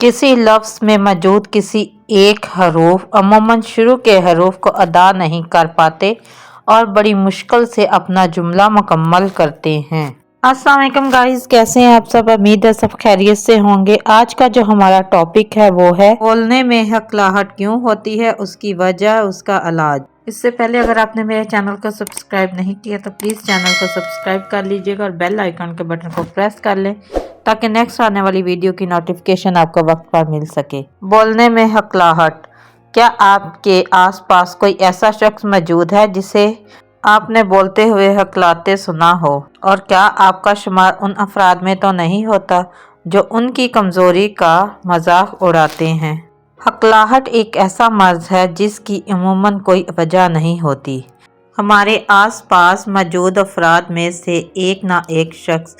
किसी लफ्ज़ में मौजूद किसी एक हरूफ अमूमन शुरू के हरूफ को अदा नहीं कर पाते और बड़ी मुश्किल से अपना जुमला मुकम्मल करते हैं। अस्सलाम वालेकुम गाइस, कैसे हैं आप सब? उम्मीद है सब खैरियत से होंगे। आज का जो हमारा टॉपिक है वो है बोलने में हकलाहट क्यों होती है, उसकी वजह, उसका इलाज। इससे पहले अगर आपने मेरे चैनल को सब्सक्राइब नहीं किया तो प्लीज़ चैनल को सब्सक्राइब कर लीजिएगा और बेल आइकन के बटन को प्रेस कर लें ताकि नेक्स्ट आने वाली वीडियो की नोटिफिकेशन आपको वक्त पर मिल सके। बोलने में हकलाहट। क्या आपके आसपास कोई ऐसा शख्स मौजूद है जिसे आपने बोलते हुए हकलाते सुना हो, और क्या आपका शुमार उन अफराद में तो नहीं होता जो उनकी कमज़ोरी का मजाक उड़ाते हैं। हकलाहट एक ऐसा मर्ज़ है जिसकी अमूमन कोई वजह नहीं होती। हमारे आसपास मौजूद अफराद में से एक ना एक शख्स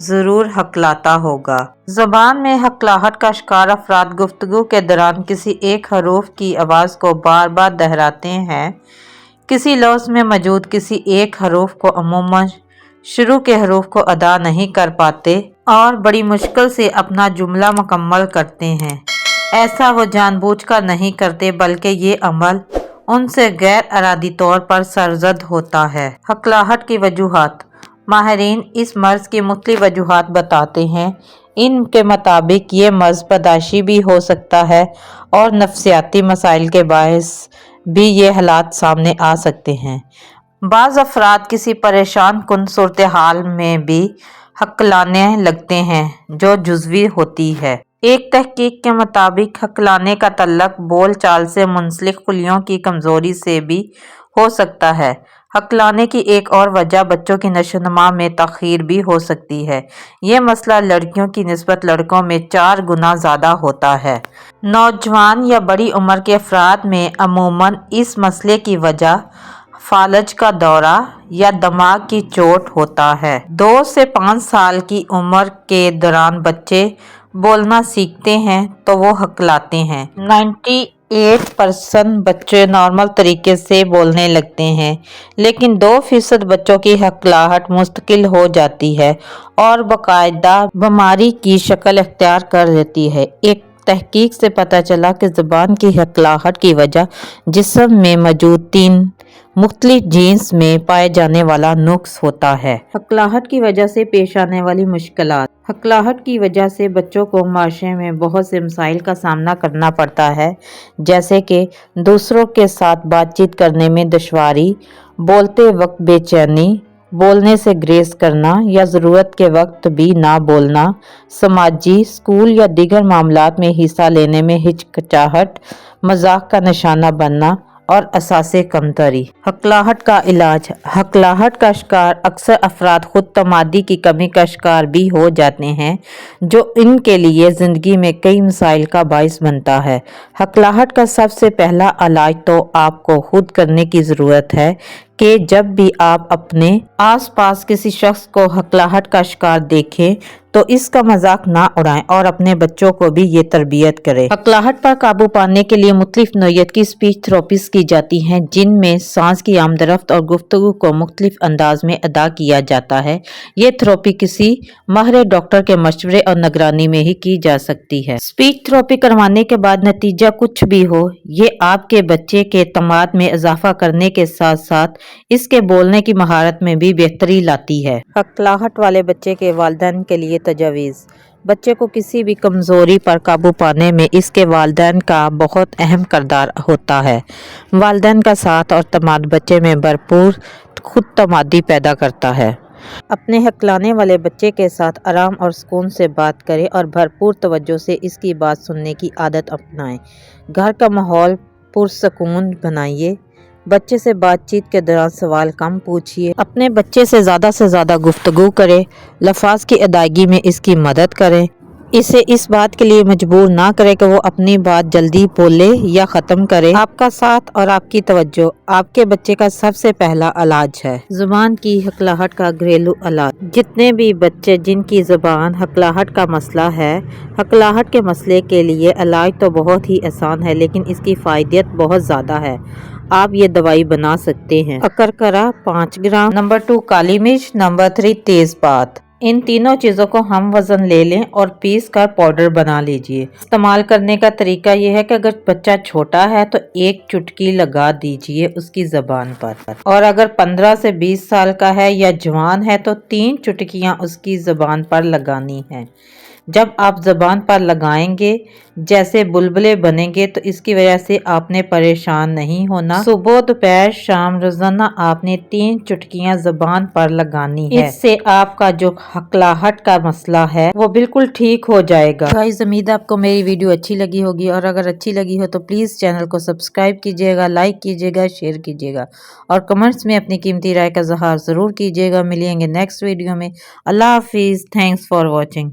ज़रूर हकलाता होगा। ज़बान में हकलाहट का शिकार अफराद गुफ्तगू के दौरान किसी एक हरूफ की आवाज़ को बार बार दोहराते हैं। किसी लफ्ज़ में मौजूद किसी एक हरूफ को अमूमन शुरू के हरूफ को अदा नहीं कर पाते और बड़ी मुश्किल से अपना जुमला मुकम्मल करते हैं। ऐसा वो जानबूझकर नहीं करते बल्कि ये अमल उनसे गैर इरादी तौर पर सरजद होता है। हकलाहट की वजूहात। माहिरीन इस मर्ज़ की मुख्तलिफ वजूहात बताते हैं। इनके मुताबिक ये मर्ज़ पैदाइशी भी हो सकता है और नफ्सियाती मसाइल के बायस भी ये हालात सामने आ सकते हैं। बाज़ अफराद किसी परेशान कुन सूरत हाल में भी हकलाने लगते हैं जो जुज़वी होती है। एक तहकीक के मुताबिक हकलाने का तल्लक बोल चाल से मुंसलिक खुलियों की कमज़ोरी से भी हो सकता है। हकलाने की एक और वजह बच्चों की नशोनुमा में तख़ीर भी हो सकती है। ये मसला लड़कियों की निस्बत लड़कों में 4 गुना ज़्यादा होता है। नौजवान या बड़ी उम्र के अफराद में अमूमन इस मसले की वजह फालज का दौरा या दिमाग की चोट होता है। 2 से 5 साल की उम्र के दौरान बच्चे बोलना सीखते हैं तो वो हकलाते हैं। 98% बच्चे नॉर्मल तरीके से बोलने लगते हैं, लेकिन 2% बच्चों की हकलाहट मुस्तकिल हो जाती है और बाकायदा बीमारी की शक्ल इख्तियार कर लेती है। एक तहकीक से पता चला कि ज़बान की हकलाहट की वजह जिस्म में मौजूद 3 मुख्तलिफ जीन्स में पाए जाने वाला नुक्स होता है। हकलाहट की वजह से पेश आने वाली मुश्किलात। हकलाहट की वजह से बच्चों को माशरे में बहुत से मसाइल का सामना करना पड़ता है, जैसे कि दूसरों के साथ बातचीत करने में दुश्वारी, बोलते वक्त बेचैनी, बोलने से ग्रेस करना या ज़रूरत के वक्त भी ना बोलना, समाजी, स्कूल या दीगर मामलात में हिस्सा लेने में हिचकिचाहट, मजाक का निशाना बनना और असासे कमतरी। हकलाहट का इलाज। हकलाहट का शिकार अक्सर अफराद खुद तमादी की कमी का शिकार भी हो जाते हैं, जो इनके लिए ज़िंदगी में कई मसाइल का बाइस बनता है। हकलाहट का सबसे पहला इलाज तो आपको खुद करने की ज़रूरत है कि जब भी आप अपने आसपास किसी शख्स को हकलाहट का शिकार देखें तो इसका मजाक ना उड़ाएं और अपने बच्चों को भी ये तरबियत करें। हकलाहट पर काबू पाने के लिए मुख्तलिफ नौइयत की स्पीच थेरेपीज की जाती हैं, जिनमें सांस की आमदरफ्त और गुफ्तगू को मुख्तलिफ अंदाज में अदा किया जाता है। ये थेरेपी किसी माहिर डॉक्टर के मशवरे और निगरानी में ही की जा सकती है। स्पीच थेरेपी करवाने के बाद नतीजा कुछ भी हो, ये आपके बच्चे के एतमाद में इजाफा करने के साथ साथ इसके बोलने की महारत में भी बेहतरी लाती है। हकलाहट वाले बच्चे के वालिदैन के लिए तजावीज़। बच्चे को किसी भी कमज़ोरी पर काबू पाने में इसके वालिदैन का बहुत अहम किरदार होता है। वालिदैन का साथ और तमाद बच्चे में भरपूर खुद तमादी पैदा करता है। अपने हकलाने वाले बच्चे के साथ आराम और सुकून से बात करें और भरपूर तवज्जो से इसकी बात सुनने की आदत अपनाएं। घर का माहौल पुरसुकून बनाइए। बच्चे से बातचीत के दौरान सवाल कम पूछिए। अपने बच्चे से ज़्यादा गुफ्तगू करें। लफ्ज़ की अदायगी में इसकी मदद करें। इसे इस बात के लिए मजबूर ना करें कि वो अपनी बात जल्दी बोले या ख़त्म करे। आपका साथ और आपकी तवज्जो आपके बच्चे का सबसे पहला इलाज है। ज़ुबान की हकलाहट का घरेलू इलाज। जितने भी बच्चे जिनकी ज़ुबान हकलाहट का मसला है, हकलाहट के मसले के लिए इलाज तो बहुत ही आसान है, लेकिन इसकी फ़ायदियत बहुत ज़्यादा है। आप ये दवाई बना सकते हैं। अकरकरा 5 ग्राम। नंबर 2 काली मिर्च। नंबर 3 तेज़पात। इन तीनों चीज़ों को हम वज़न ले लें और पीस कर पाउडर बना लीजिए। इस्तेमाल करने का तरीका ये है कि अगर बच्चा छोटा है तो एक चुटकी लगा दीजिए उसकी ज़बान पर, और अगर 15 से 20 साल का है या जवान है तो 3 चुटकियाँ उसकी ज़बान पर लगानी है। जब आप ज़बान पर लगाएंगे जैसे बुलबुले बनेंगे तो इसकी वजह से आपने परेशान नहीं होना। सुबह दोपहर शाम रोजाना आपने 3 चुटकियां ज़बान पर लगानी है। इससे आपका जो हकलाहट का मसला है वो बिल्कुल ठीक हो जाएगा। गाइस, उम्मीद है आपको मेरी वीडियो अच्छी लगी होगी, और अगर अच्छी लगी हो तो प्लीज़ चैनल को सब्सक्राइब कीजिएगा, लाइक कीजिएगा, शेयर कीजिएगा और कमेंट्स में अपनी कीमती राय का इज़हार ज़रूर कीजिएगा। मिलेंगे नेक्स्ट वीडियो में। अल्लाह हाफिज़। Thanks for watching.